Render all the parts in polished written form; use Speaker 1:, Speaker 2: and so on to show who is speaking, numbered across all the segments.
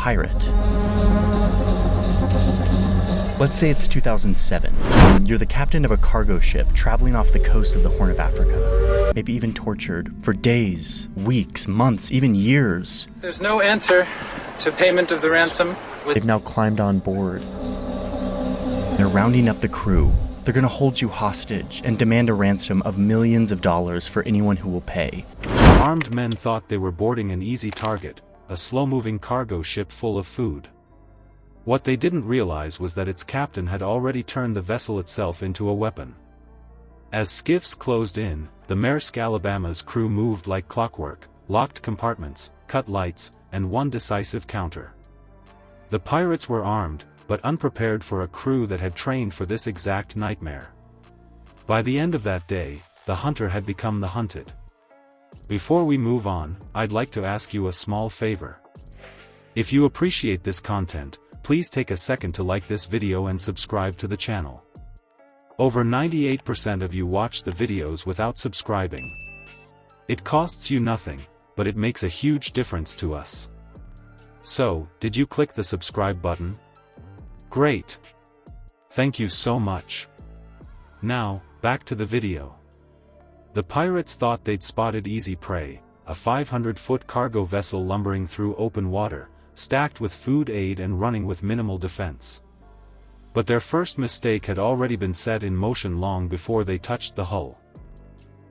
Speaker 1: pirate. Let's say it's 2007, and you're the captain of a cargo ship traveling off the coast of the Horn of Africa, maybe even tortured for days, weeks, months, even years.
Speaker 2: There's no answer to payment of the ransom.
Speaker 1: They've now climbed on board. They're rounding up the crew. They're gonna hold you hostage and demand a ransom of millions of dollars for anyone who will pay.
Speaker 3: Armed men thought they were boarding an easy target, a slow-moving cargo ship full of food. What they didn't realize was that its captain had already turned the vessel itself into a weapon. As skiffs closed in, the Maersk Alabama's crew moved like clockwork, locked compartments, cut lights, and one decisive counter. The pirates were armed, but unprepared for a crew that had trained for this exact nightmare. By the end of that day, the hunter had become the hunted. Before we move on, I'd like to ask you a small favor. If you appreciate this content, please take a second to like this video and subscribe to the channel. Over 98% of you watch the videos without subscribing. It costs you nothing, but it makes a huge difference to us. So, did you click the subscribe button? Great! Thank you so much. Now, back to the video. The pirates thought they'd spotted easy prey, a 500-foot cargo vessel lumbering through open water, stacked with food aid and running with minimal defense. But their first mistake had already been set in motion long before they touched the hull.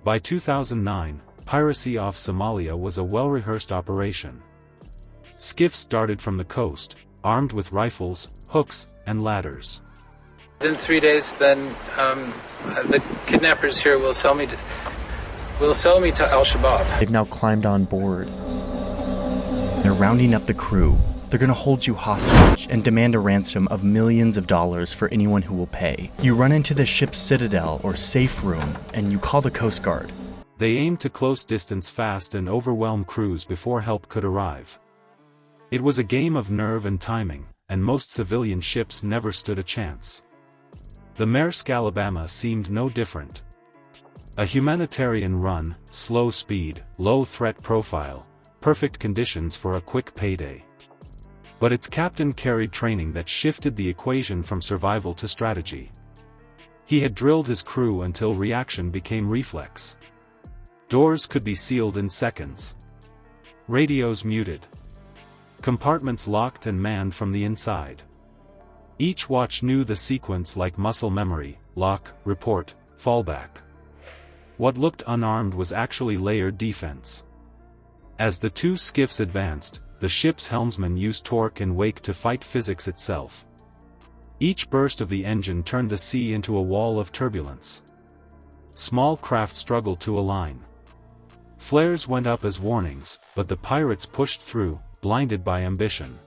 Speaker 3: By 2009, piracy off Somalia was a well-rehearsed operation. Skiffs darted from the coast, armed with rifles, hooks, and ladders.
Speaker 2: Within 3 days, then the kidnappers here will sell me to Al-Shabaab.
Speaker 1: They've now climbed on board. They're rounding up the crew. They're gonna hold you hostage and demand a ransom of millions of dollars for anyone who will pay. You run into the ship's citadel or safe room, and you call the Coast Guard.
Speaker 3: They aimed to close distance fast and overwhelm crews before help could arrive. It was a game of nerve and timing, and most civilian ships never stood a chance. The Maersk Alabama seemed no different. A humanitarian run, slow speed, low threat profile, perfect conditions for a quick payday. But its captain carried training that shifted the equation from survival to strategy. He had drilled his crew until reaction became reflex. Doors could be sealed in seconds. Radios muted. Compartments locked and manned from the inside. Each watch knew the sequence like muscle memory: lock, report, fallback. What looked unarmed was actually layered defense. As the two skiffs advanced, the ship's helmsman used torque and wake to fight physics itself. Each burst of the engine turned the sea into a wall of turbulence. Small craft struggled to align. Flares went up as warnings, but the pirates pushed through, blinded by ambition.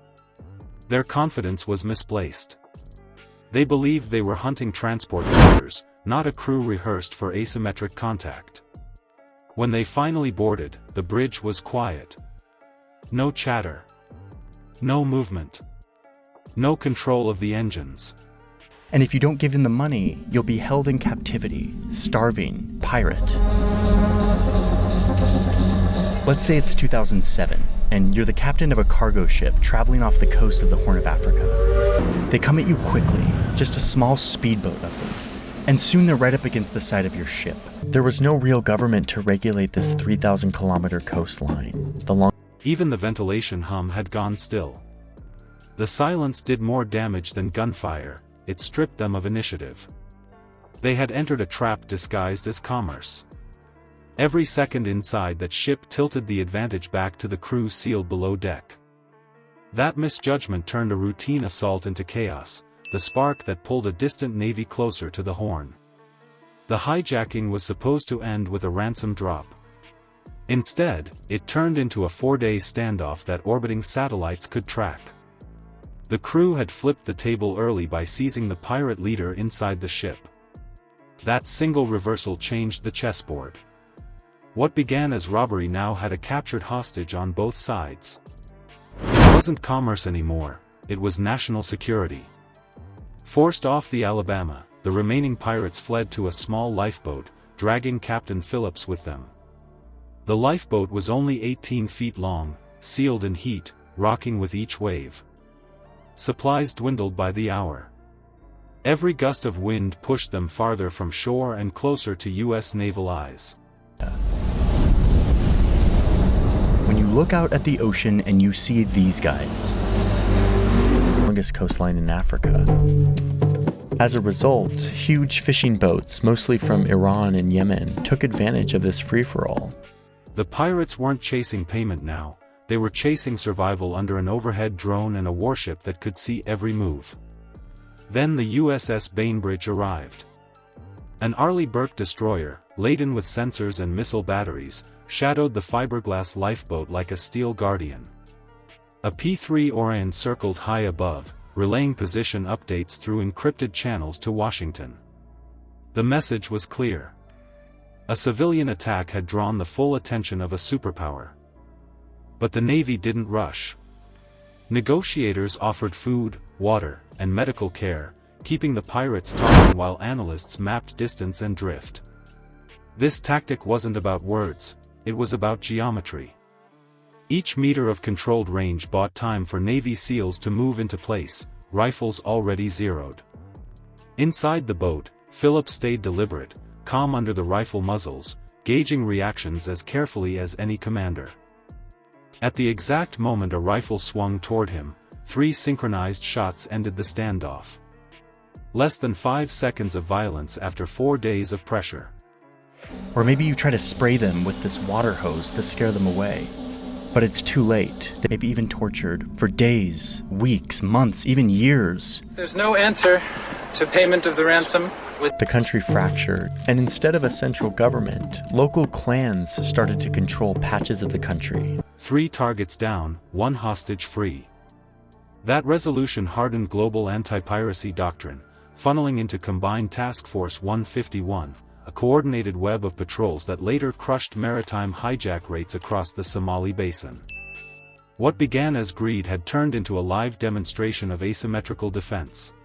Speaker 3: Their confidence was misplaced. They believed they were hunting transport boarders, not a crew rehearsed for asymmetric contact. When they finally boarded, the bridge was quiet. No chatter. No movement. No control of the engines.
Speaker 1: And if you don't give them the money, you'll be held in captivity, starving, pirate. Let's say it's 2007, and you're the captain of a cargo ship traveling off the coast of the Horn of Africa. They come at you quickly, just a small speedboat of them, and soon they're right up against the side of your ship. There was no real government to regulate this 3,000-kilometer coastline.
Speaker 3: Even the ventilation hum had gone still. The silence did more damage than gunfire. It stripped them of initiative. They had entered a trap disguised as commerce. Every second inside that ship tilted the advantage back to the crew sealed below deck. That misjudgment turned a routine assault into chaos, the spark that pulled a distant navy closer to the Horn. The hijacking was supposed to end with a ransom drop. Instead, it turned into a 4-day standoff that orbiting satellites could track. The crew had flipped the table early by seizing the pirate leader inside the ship. That single reversal changed the chessboard. What began as robbery now had a captured hostage on both sides. It wasn't commerce anymore, it was national security. Forced off the Alabama, the remaining pirates fled to a small lifeboat, dragging Captain Phillips with them. The lifeboat was only 18 feet long, sealed in heat, rocking with each wave. Supplies dwindled by the hour. Every gust of wind pushed them farther from shore and closer to U.S. naval eyes.
Speaker 1: When you look out at the ocean and you see these guys, longest coastline in Africa. As a result, huge fishing boats, mostly from Iran and Yemen, took advantage of this free-for-all.
Speaker 3: The pirates weren't chasing payment now, they were chasing survival under an overhead drone and a warship that could see every move. Then the USS Bainbridge arrived. An Arleigh Burke destroyer, laden with sensors and missile batteries, shadowed the fiberglass lifeboat like a steel guardian. A P-3 Orion circled high above, relaying position updates through encrypted channels to Washington. The message was clear. A civilian attack had drawn the full attention of a superpower. But the Navy didn't rush. Negotiators offered food, water, and medical care, keeping the pirates talking while analysts mapped distance and drift. This tactic wasn't about words, it was about geometry. Each meter of controlled range bought time for Navy SEALs to move into place, rifles already zeroed. Inside the boat, Phillips stayed deliberate, calm under the rifle muzzles, gauging reactions as carefully as any commander. At the exact moment a rifle swung toward him, 3 synchronized shots ended the standoff. Less than 5 seconds of violence after 4 days of pressure.
Speaker 1: Or maybe you try to spray them with this water hose to scare them away. But it's too late. They may be even tortured for days, weeks, months, even years.
Speaker 2: There's no answer to payment of the ransom.
Speaker 1: The country fractured, and instead of a central government, local clans started to control patches of the country.
Speaker 3: 3 targets down, 1 hostage free. That resolution hardened global anti-piracy doctrine, funneling into Combined Task Force 151, a coordinated web of patrols that later crushed maritime hijack rates across the Somali basin. What began as greed had turned into a live demonstration of asymmetrical defense.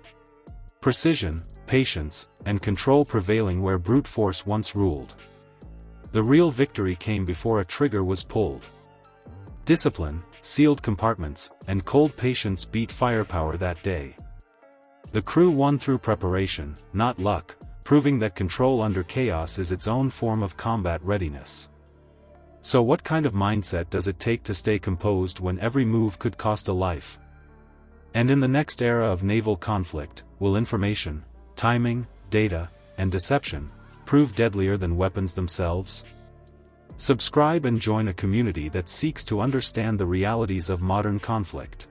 Speaker 3: Precision, patience, and control prevailing where brute force once ruled. The real victory came before a trigger was pulled. Discipline, sealed compartments, and cold patience beat firepower that day. The crew won through preparation, not luck, proving that control under chaos is its own form of combat readiness. So what kind of mindset does it take to stay composed when every move could cost a life? And in the next era of naval conflict, will information, timing, data, and deception prove deadlier than weapons themselves? Subscribe and join a community that seeks to understand the realities of modern conflict.